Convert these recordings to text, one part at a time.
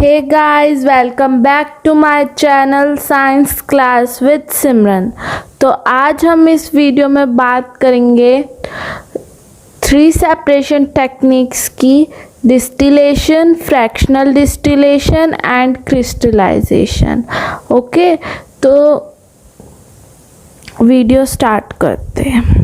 Hey guys, welcome back to my channel Science Class with सिमरन। तो आज हम इस वीडियो में बात करेंगे 3 सेपरेशन टेक्निक्स की, distillation, fractional distillation and crystallization. Okay, तो वीडियो स्टार्ट करते हैं।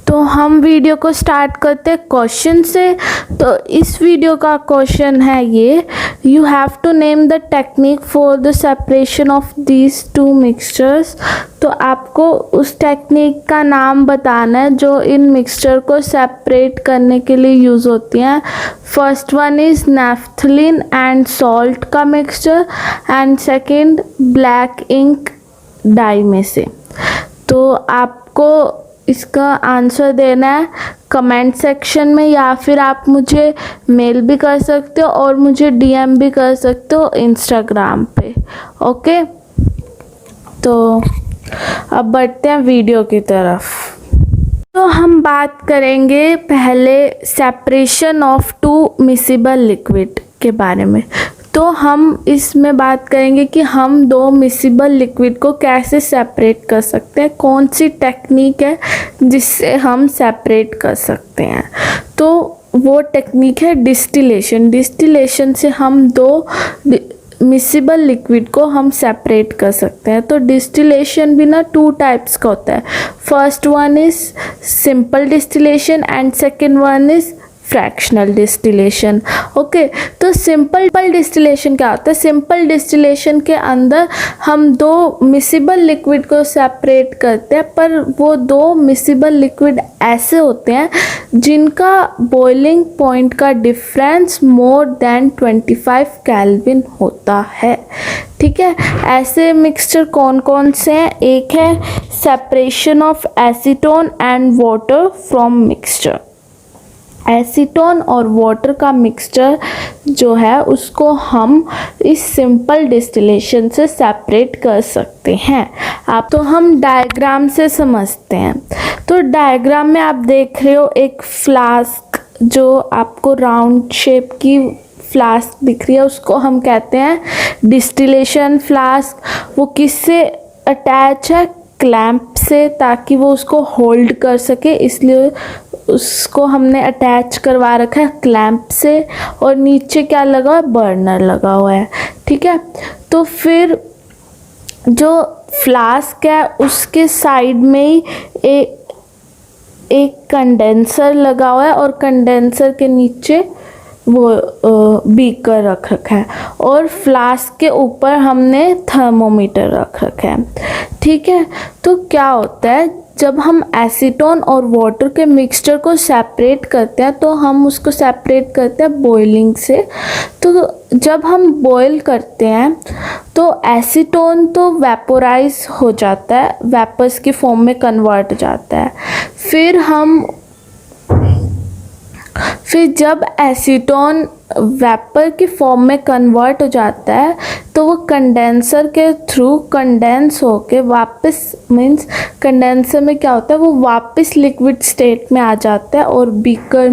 तो हम वीडियो को स्टार्ट करते हैं क्वेश्चन से। तो इस वीडियो का क्वेश्चन है ये, you have to name the technique for the separation of these two mixtures. तो आपको उस टेक्निक का नाम बताना है जो इन मिक्सचर को सेपरेट करने के लिए यूज़ होती हैं। First one is naphthalene and salt का mixture and second black ink dye में से। तो आपको इसका आंसर देना है कमेंट सेक्शन में, या फिर आप मुझे मेल भी कर सकते हो और मुझे डीएम भी कर सकते हो इंस्टाग्राम पे। ओके, तो अब बढ़ते हैं वीडियो की तरफ। तो हम बात करेंगे पहले सेपरेशन ऑफ 2 मिसिबल लिक्विड के बारे में। तो हम इसमें बात करेंगे कि हम 2 मिसिबल लिक्विड को कैसे सेपरेट कर सकते हैं, कौन सी टेक्निक है जिससे हम सेपरेट कर सकते हैं। तो वो टेक्निक है डिस्टिलेशन। डिस्टिलेशन से हम 2 मिसिबल लिक्विड को हम सेपरेट कर सकते हैं। तो डिस्टिलेशन भी ना 2 टाइप्स का होता है। First one is simple distillation and second one is fractional distillation. Okay, तो सिंपल डिस्टिलेशन क्या होता है? सिंपल डिस्टिलेशन के अंदर हम 2 मिसिबल लिक्विड को सेपरेट करते हैं, पर वो 2 मिसिबल लिक्विड ऐसे होते हैं जिनका बॉइलिंग पॉइंट का डिफरेंस मोर देन 25 केल्विन होता है। ठीक है, ऐसे मिक्सचर कौन कौन से हैं? एक है separation of acetone and water from mixture. Acetone और वाटर का मिक्सचर जो है उसको हम इस सिंपल डिस्टिलेशन से सेपरेट कर सकते हैं। आप तो हम डायग्राम से समझते हैं। तो डायग्राम में आप देख रहे हो एक फ्लास्क, जो आपको राउंड शेप की फ्लास्क दिख रही है, उसको हम कहते हैं डिस्टिलेशन फ्लास्क। वो किससे अटैच है? क्लैंप से, ताकि वो उसको होल्ड कर सके, इसलिए उसको हमने अटैच करवा रखा है क्लैंप से। और नीचे क्या लगा है? बर्नर लगा हुआ है। ठीक है, तो फिर जो फ्लास्क है उसके साइड में ही एक कंडेंसर लगा हुआ है और कंडेंसर के नीचे वो बीकर रख रखा है और फ्लास्क के ऊपर हमने थर्मोमीटर रख रखा है। ठीक है, तो क्या होता है, जब हम एसीटोन और वाटर के मिक्सचर को सेपरेट करते हैं तो हम उसको सेपरेट करते हैं बॉइलिंग से। तो जब हम बॉईल करते हैं तो एसीटोन तो वेपोराइज हो जाता है, वेपर्स की फॉर्म में कन्वर्ट हो जाता है। फिर जब एसीटोन वेपर की फॉर्म में कन्वर्ट हो जाता है तो वो कंडेंसर के थ्रू कंडेंस होके वापस, मीन्स कंडेंसर में क्या होता है, वो वापस लिक्विड स्टेट में आ जाता है और बीकर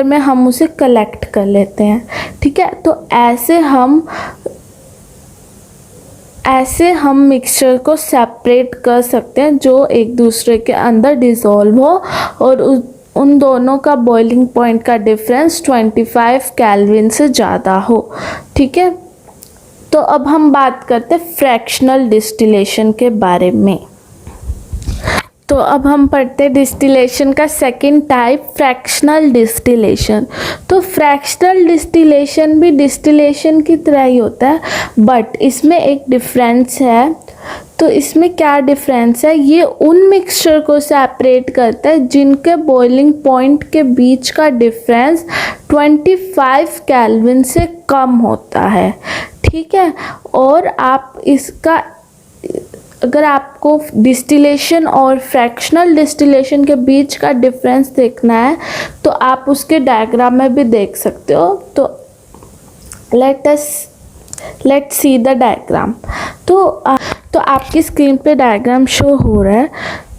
में हम उसे कलेक्ट कर लेते हैं। ठीक है, तो ऐसे हम मिक्सचर को सेपरेट कर सकते हैं जो एक दूसरे के अंदर डिज़ोल्व हो और उन दोनों का बॉइलिंग पॉइंट का डिफरेंस 25 केल्विन से ज़्यादा हो। ठीक है, तो अब हम बात करते हैं फ्रैक्शनल डिस्टिलेशन के बारे में। तो अब हम पढ़ते हैं डिस्टिलेशन का सेकंड टाइप, फ्रैक्शनल डिस्टिलेशन। तो फ्रैक्शनल डिस्टिलेशन भी डिस्टिलेशन की तरह ही होता है, बट इसमें एक डिफरेंस है। तो इसमें क्या डिफरेंस है? ये उन मिक्सचर को सेपरेट करता है जिनके बॉइलिंग पॉइंट के बीच का डिफरेंस 25 केल्विन से कम होता है। ठीक है, और आप इसका, अगर आपको डिस्टिलेशन और फ्रैक्शनल डिस्टिलेशन के बीच का डिफरेंस देखना है तो आप उसके डायग्राम में भी देख सकते हो। तो लेट्स सी द डायग्राम। तो आपकी स्क्रीन पे डायग्राम शो हो रहा है,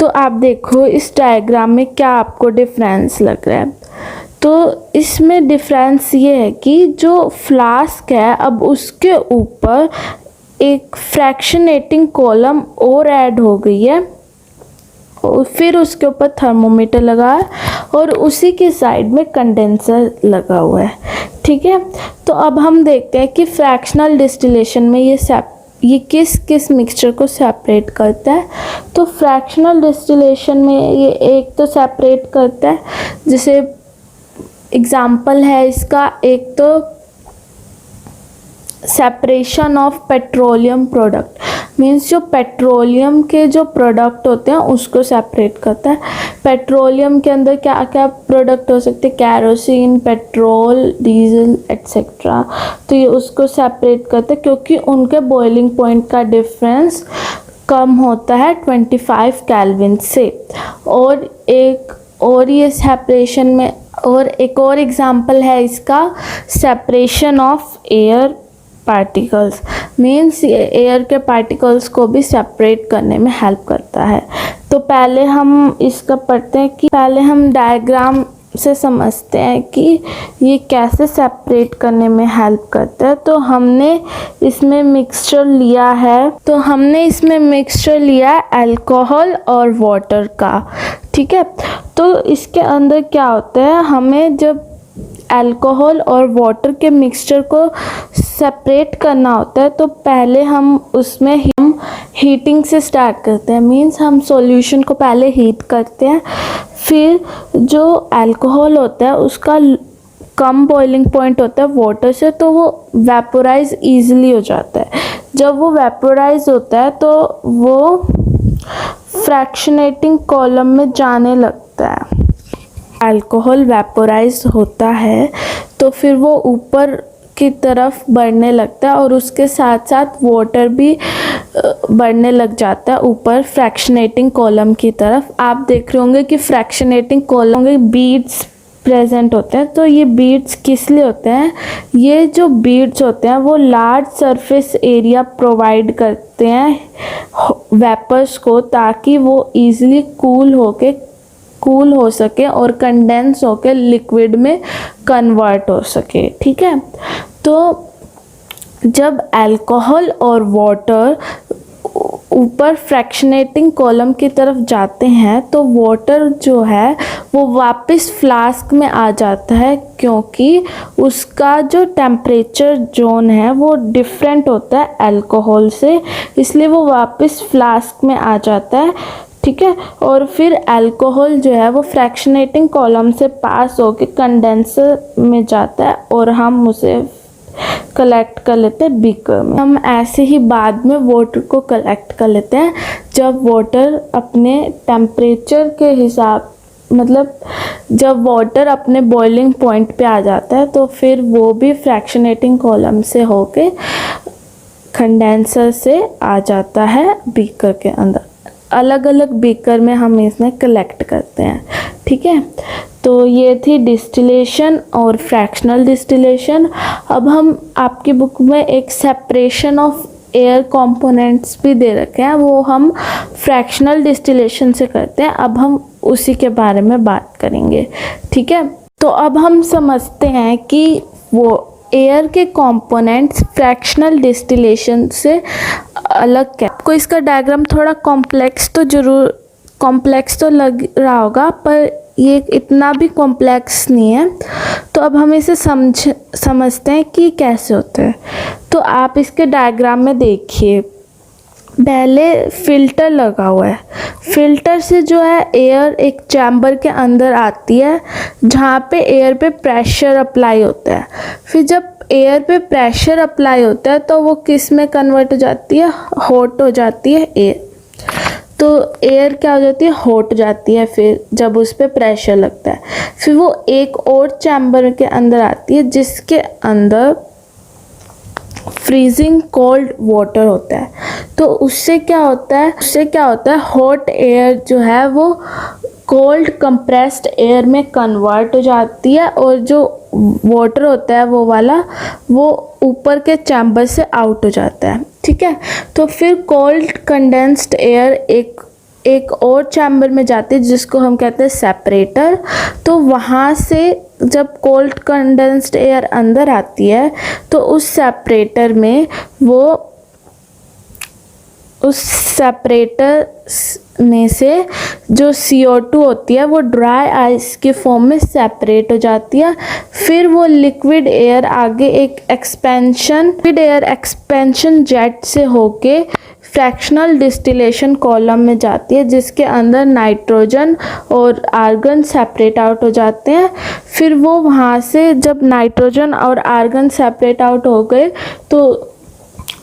तो आप देखो इस डायग्राम में क्या आपको डिफरेंस लग रहा है। तो इसमें डिफरेंस ये है कि जो फ्लास्क है अब उसके ऊपर एक फ्रैक्शनेटिंग कॉलम और ऐड हो गई है और फिर उसके ऊपर थर्मोमीटर लगा है और उसी के साइड में कंडेंसर लगा हुआ है। ठीक है, तो अब हम देखते हैं कि फ्रैक्शनल डिस्टिलेशन में ये किस किस मिक्सचर को सेपरेट करता है। तो फ्रैक्शनल डिस्टिलेशन में ये एक तो सेपरेट करता है, जैसे एग्जाम्पल है इसका, एक तो separation of petroleum product means जो पेट्रोलियम के जो प्रोडक्ट होते हैं उसको सेपरेट करता है। पेट्रोलियम के अंदर क्या क्या प्रोडक्ट हो सकते हैं, कैरोसिन, पेट्रोल, डीजल एक्सेट्रा, तो ये उसको सेपरेट करता है क्योंकि उनके बॉइलिंग पॉइंट का डिफरेंस कम होता है 25 केल्विन से। और ये सेपरेशन में और एक और एग्जांपल है इसका, separation of air particles means air के पार्टिकल्स को भी सेपरेट करने में हेल्प करता है। तो पहले हम इसका पढ़ते हैं कि पहले हम डायग्राम से समझते हैं कि ये कैसे सेपरेट करने में हेल्प करता है। तो हमने इसमें मिक्सचर लिया है अल्कोहल और वाटर का। ठीक है, तो इसके अंदर क्या होता है, हमें जब अल्कोहल और वाटर के मिक्सचर को सेपरेट करना होता है तो पहले हम उसमें हीटिंग से स्टार्ट करते हैं। मीन्स हम सॉल्यूशन को पहले हीट करते हैं, फिर जो अल्कोहल होता है उसका कम बॉइलिंग पॉइंट होता है वाटर से, तो वो वेपोराइज ईजिली हो जाता है। जब वो वेपोराइज होता है तो वो फ्रैक्शनेटिंग कॉलम में जाने लगता है। अल्कोहल वेपोराइज होता है तो फिर वो ऊपर की तरफ बढ़ने लगता है और उसके साथ साथ वाटर भी बढ़ने लग जाता है ऊपर फ्रैक्शनेटिंग कॉलम की तरफ। आप देख रहे होंगे कि फ्रैक्शनेटिंग कॉलम में बीड्स प्रेजेंट होते हैं। तो ये बीड्स किस लिए होते हैं, ये जो बीड्स होते हैं वो लार्ज सरफेस एरिया प्रोवाइड करते हैं वेपर्स को, ताकि वो इजीली कूल हो सके और कंडेंस होके लिक्विड में कन्वर्ट हो सके। ठीक है, तो जब अल्कोहल और वाटर ऊपर फ्रैक्शनेटिंग कॉलम की तरफ जाते हैं तो वाटर जो है वो वापस फ्लास्क में आ जाता है, क्योंकि उसका जो टेम्परेचर जोन है वो डिफरेंट होता है अल्कोहल से, इसलिए वो वापस फ्लास्क में आ जाता है। ठीक है, और फिर अल्कोहल जो है वो फ्रैक्शनेटिंग कॉलम से पास होकर कंडेंसर में जाता है और हम उसे कलेक्ट कर लेते हैं बीकर में। हम ऐसे ही बाद में वाटर को कलेक्ट कर लेते हैं जब वाटर अपने टेम्परेचर के हिसाब जब वाटर अपने बॉइलिंग पॉइंट पे आ जाता है तो फिर वो भी फ्रैक्शनेटिंग कॉलम से होके कंडेंसर से आ जाता है बीकर के अंदर। अलग अलग बीकर में हम इसमें कलेक्ट करते हैं। ठीक है, तो ये थी डिस्टिलेशन और फ्रैक्शनल डिस्टिलेशन। अब हम आपकी बुक में एक सेपरेशन ऑफ एयर कंपोनेंट्स भी दे रखे हैं, वो हम फ्रैक्शनल डिस्टिलेशन से करते हैं। अब हम उसी के बारे में बात करेंगे। ठीक है, तो अब हम समझते हैं कि वो एयर के कंपोनेंट्स फ्रैक्शनल डिस्टिलेशन से अलग क्या। आपको इसका डायग्राम थोड़ा कॉम्प्लेक्स तो लग रहा होगा, पर ये इतना भी कॉम्प्लेक्स नहीं है। तो अब हम इसे समझते हैं कि कैसे होता है। तो आप इसके डायग्राम में देखिए, पहले फिल्टर लगा हुआ है। फिल्टर से जो है एयर एक चैम्बर के अंदर आती है जहाँ पे एयर पे प्रेशर अप्लाई होता है। फिर जब एयर पे प्रेशर अप्लाई होता है तो वो किस में कन्वर्ट हो जाती है, हॉट हो जाती है एयर। तो एयर क्या हो जाती है, हॉट जाती है। फिर जब उस पर प्रेशर लगता है फिर वो एक और चैम्बर के अंदर आती है जिसके अंदर फ्रीजिंग कोल्ड वाटर होता है। तो उससे क्या होता है हॉट एयर जो है वो कोल्ड कंप्रेस्ड एयर में कन्वर्ट हो जाती है और जो वाटर होता है वो ऊपर के चैम्बर से आउट हो जाता है। ठीक है, तो फिर कोल्ड कंडेंस्ड एयर एक एक और चैम्बर में जाती है जिसको हम कहते हैं सेपरेटर। तो वहाँ से जब कोल्ड कंडेंस्ड एयर अंदर आती है तो उस सेपरेटर में वो उस सेपरेटर में से जो CO2 होती है वो ड्राई आइस के फॉर्म में सेपरेट हो जाती है। फिर वो लिक्विड एयर आगे एक एक्सपेंशन जेट से होके फ्रैक्शनल डिस्टिलेशन कॉलम में जाती है जिसके अंदर नाइट्रोजन और आर्गन सेपरेट आउट हो जाते हैं। फिर वो वहाँ से जब नाइट्रोजन और आर्गन सेपरेट आउट हो गए तो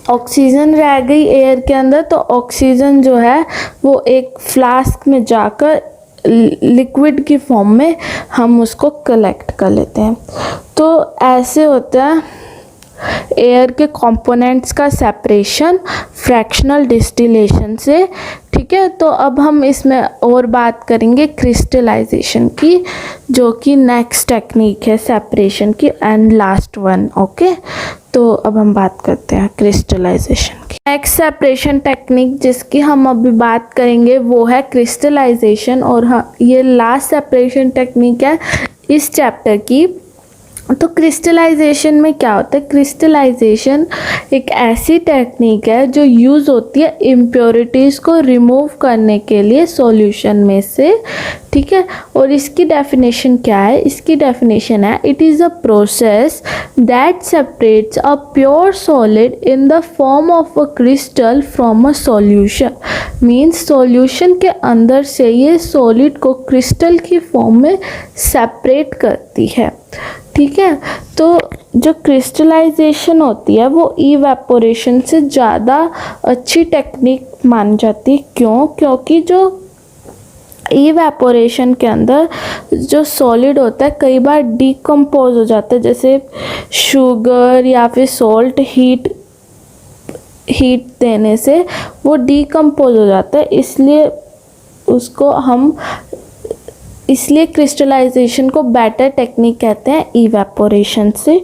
ऑक्सीजन रह गई एयर के अंदर। तो ऑक्सीजन जो है वो एक फ्लास्क में जाकर लिक्विड की फॉर्म में हम उसको कलेक्ट कर लेते हैं। तो ऐसे होता है एयर के कंपोनेंट्स का सेपरेशन फ्रैक्शनल डिस्टिलेशन से। ठीक है, तो अब हम इसमें और बात करेंगे क्रिस्टलाइजेशन की, जो कि नेक्स्ट टेक्निक है सेपरेशन की एंड लास्ट वन। ओके, तो अब हम बात करते हैं क्रिस्टलाइजेशन की। नेक्स्ट सेपरेशन टेक्निक जिसकी हम अभी बात करेंगे वो है क्रिस्टलाइजेशन, और हाँ ये लास्ट सेपरेशन टेक्निक है इस चैप्टर की। तो क्रिस्टलाइजेशन में क्या होता है? क्रिस्टलाइजेशन एक ऐसी टेक्निक है जो यूज़ होती है इम्प्योरिटीज़ को रिमूव करने के लिए सॉल्यूशन में से। ठीक है, और इसकी डेफिनेशन क्या है? इसकी डेफिनेशन है it is a process that separates a pure solid in the form of a crystal from a solution. Means solution के अंदर से ये सॉलिड को क्रिस्टल की फॉर्म में सेपरेट करती है। ठीक है, तो जो क्रिस्टलाइजेशन होती है वो इवेपोरेशन से ज़्यादा अच्छी टेक्निक मानी जाती है। क्यों? क्योंकि जो इवेपोरेशन के अंदर जो सॉलिड होता है कई बार डिकम्पोज हो जाता है, जैसे शुगर या फिर सॉल्ट हीट देने से वो डिकम्पोज हो जाता है। इसलिए क्रिस्टलाइजेशन को बेटर टेक्निक कहते हैं इवेपोरेशन से।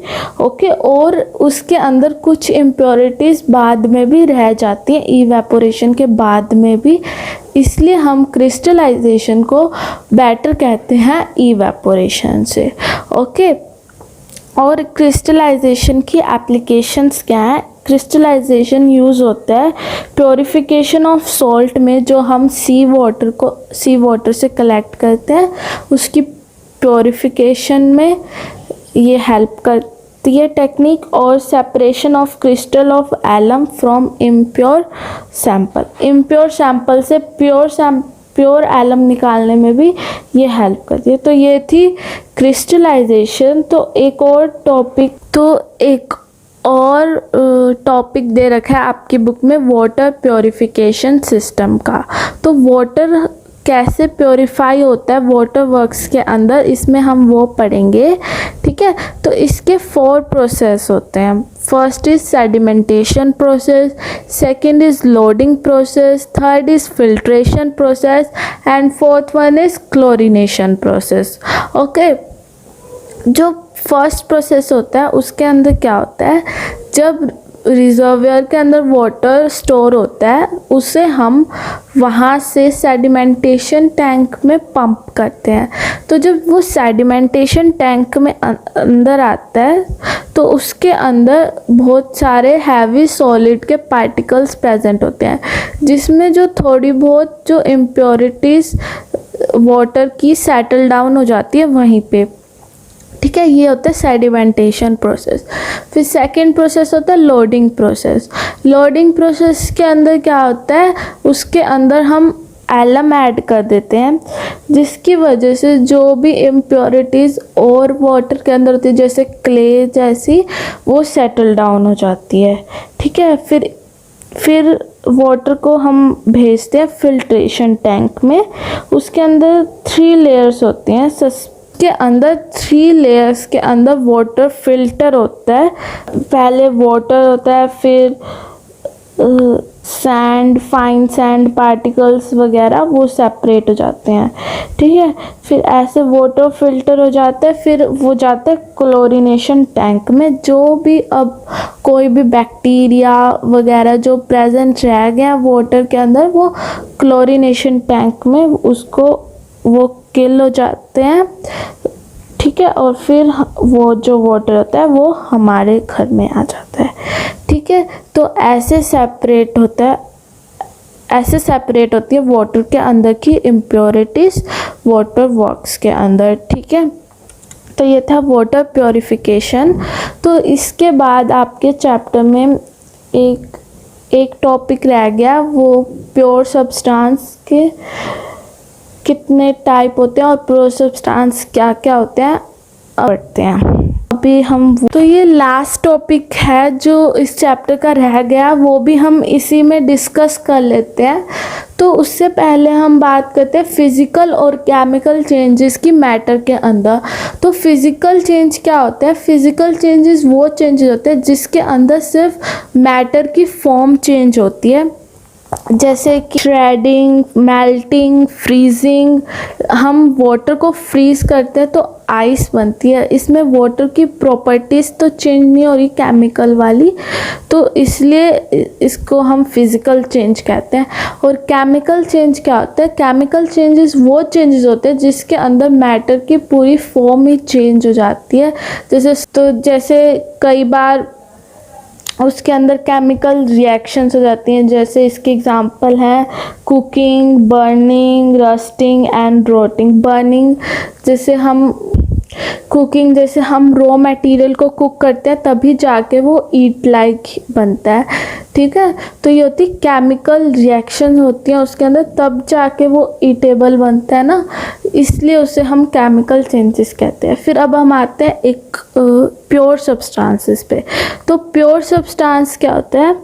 ओके, और उसके अंदर कुछ इम्प्योरिटीज़ बाद में भी रह जाती हैं इवेपोरेशन के बाद में भी, इसलिए हम क्रिस्टलाइजेशन को बेटर कहते हैं इवेपोरेशन से। ओके, और क्रिस्टलाइजेशन की एप्लीकेशंस क्या हैं? क्रिस्टलाइजेशन यूज़ होता है प्योरिफिकेशन ऑफ सॉल्ट में, जो हम सी वाटर से कलेक्ट करते हैं उसकी प्योरिफिकेशन में ये हेल्प करती है टेक्निक। और separation of crystal of alum from impure sample से प्योर एलम निकालने में भी ये हेल्प करती है। तो ये थी क्रिस्टलाइजेशन। तो एक और टॉपिक दे रखा है आपकी बुक में वाटर प्योरिफिकेशन सिस्टम का। तो वाटर कैसे प्योरीफाई होता है वाटर वर्क्स के अंदर, इसमें हम वो पढ़ेंगे। ठीक है, तो इसके 4 प्रोसेस होते हैं। First is sedimentation process, second is loading process, third is filtration process and fourth one is chlorination process. Okay, जो फर्स्ट प्रोसेस होता है उसके अंदर क्या होता है? जब रिजर्वियर के अंदर वाटर स्टोर होता है उसे हम वहाँ से सेडिमेंटेशन टैंक में पंप करते हैं। तो जब वो सेडिमेंटेशन टैंक में अंदर आता है तो उसके अंदर बहुत सारे हैवी सॉलिड के पार्टिकल्स प्रेजेंट होते हैं, जिसमें जो थोड़ी बहुत जो इम्प्योरिटीज़ वाटर की सेटल डाउन हो जाती है वहीं पे। ठीक है, ये होता है सेडिमेंटेशन प्रोसेस। फिर सेकंड प्रोसेस होता है लोडिंग प्रोसेस। लोडिंग प्रोसेस के अंदर क्या होता है? उसके अंदर हम एलम ऐड कर देते हैं, जिसकी वजह से जो भी इम्प्योरिटीज़ और वाटर के अंदर होती है जैसे क्ले जैसी, वो सेटल डाउन हो जाती है। ठीक है, फिर वाटर को हम भेजते हैं फिल्ट्रेशन टैंक में। उसके अंदर 3 लेयर्स होते हैं। के अंदर 3 लेयर्स के अंदर वाटर फिल्टर होता है। पहले वाटर होता है, फिर सैंड, फाइन सैंड पार्टिकल्स वगैरह वो सेपरेट हो जाते हैं, ठीक है। फिर ऐसे वाटर फिल्टर हो जाता है, फिर वो जाता है क्लोरीनेशन टैंक में। जो भी अब कोई भी बैक्टीरिया वगैरह जो प्रेजेंट रह गया वाटर के अंदर, वो क्लोरीनेशन टैंक में उसको वो किल हो जाते हैं, ठीक है। और फिर वो जो वाटर होता है वो हमारे घर में आ जाता है, ठीक है। तो ऐसे सेपरेट होता है, ऐसे सेपरेट होती है वाटर के अंदर की इम्प्योरिटीज़ वाटर वर्क्स के अंदर, ठीक है। तो ये था वाटर प्योरिफिकेशन। तो इसके बाद आपके चैप्टर में एक टॉपिक रह गया, वो प्योर सब्सटेंस के कितने टाइप होते हैं और प्योर सब्सटेंस क्या क्या होते हैं पढ़ते हैं अभी हम। तो ये लास्ट टॉपिक है जो इस चैप्टर का रह गया, वो भी हम इसी में डिस्कस कर लेते हैं। तो उससे पहले हम बात करते हैं फिज़िकल और केमिकल चेंजेस की मैटर के अंदर। तो फिज़िकल चेंज क्या होता है? फिज़िकल चेंजेस वो चेंजेस होते हैं जिसके अंदर सिर्फ मैटर की फॉर्म चेंज होती है, जैसे कि श्रेडिंग, मेल्टिंग, फ्रीजिंग। हम वाटर को फ्रीज करते हैं तो आइस बनती है, इसमें वाटर की प्रॉपर्टीज़ तो चेंज नहीं हो रही केमिकल वाली, तो इसलिए इसको हम फिज़िकल चेंज कहते हैं। और केमिकल चेंज क्या होता है? केमिकल चेंजेस वो चेंजेस होते हैं जिसके अंदर मैटर की पूरी फॉर्म ही चेंज हो जाती है। जैसे कई बार उसके अंदर केमिकल रिएक्शंस हो जाती हैं, जैसे इसके एग्जांपल हैं cooking, burning, rusting and rotting. Burning जैसे हम कुकिंग, जैसे हम रॉ मटेरियल को कुक करते हैं तभी जाके वो ईट लाइक बनता है, ठीक है। तो ये होती केमिकल रिएक्शन होती हैं उसके अंदर, तब जाके वो ईटेबल बनता है ना, इसलिए उसे हम केमिकल चेंजेस कहते हैं। फिर अब हम आते हैं एक प्योर सब्सटेंसेस पे। तो प्योर सब्सटेंस क्या होता है?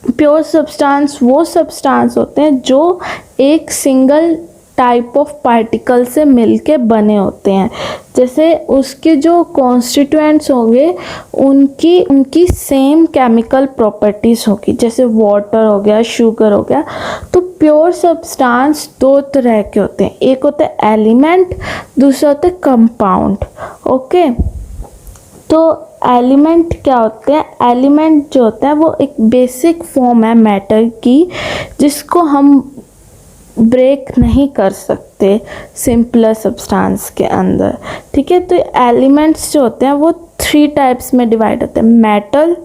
प्योर सब्सटेंस वो सब्सटेंस होते हैं जो एक सिंगल टाइप ऑफ पार्टिकल से मिलके बने होते हैं, जैसे उसके जो कॉन्स्टिट्यूएंट्स होंगे उनकी सेम केमिकल प्रॉपर्टीज़ होगी, जैसे वाटर हो गया, शुगर हो गया। तो प्योर सब्सटेंस दो तरह के होते हैं, एक होता है एलिमेंट, दूसरा होता है कंपाउंड, ओके। तो एलिमेंट क्या होते हैं? एलिमेंट जो होता है वो एक बेसिक फॉर्म है मैटर की, जिसको हम ब्रेक नहीं कर सकते सिंपलर सब्सटेंस के अंदर, ठीक है। तो एलिमेंट्स जो होते हैं वो 3 टाइप्स में डिवाइड होते हैं, metal,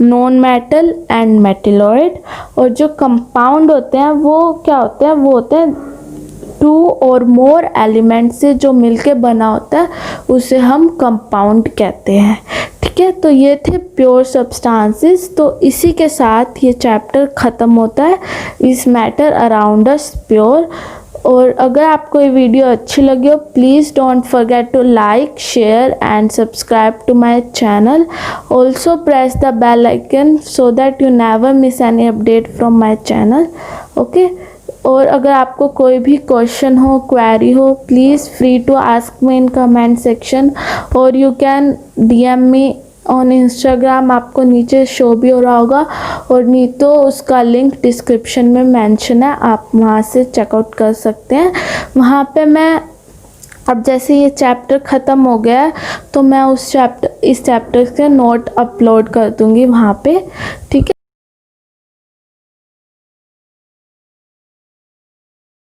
non metal and metalloid. और जो कंपाउंड होते हैं वो क्या होते हैं? वो होते हैं 2 और मोर एलिमेंट से जो मिलके बना होता है उसे हम कंपाउंड कहते हैं, ठीक है। तो ये थे प्योर सब्सटेंसेस। तो इसी के साथ ये चैप्टर ख़त्म होता है, इस मैटर अराउंड अस प्योर। और अगर आपको ये वीडियो अच्छी लगी हो, please don't forget to like, share and subscribe to my channel. Also press the bell icon so that you never miss any update from my channel, okay. और अगर आपको कोई भी क्वेश्चन हो, क्वेरी हो, please free to ask me in comment section, और you can DM me on Instagram, आपको नीचे शो भी हो रहा होगा, और नहीं तो उसका लिंक डिस्क्रिप्शन में मेंशन है, आप वहाँ से चेकआउट कर सकते हैं। वहाँ पे मैं अब जैसे ये चैप्टर ख़त्म हो गया है तो मैं इस चैप्टर के नोट अपलोड कर दूँगी वहाँ पे, ठीक है।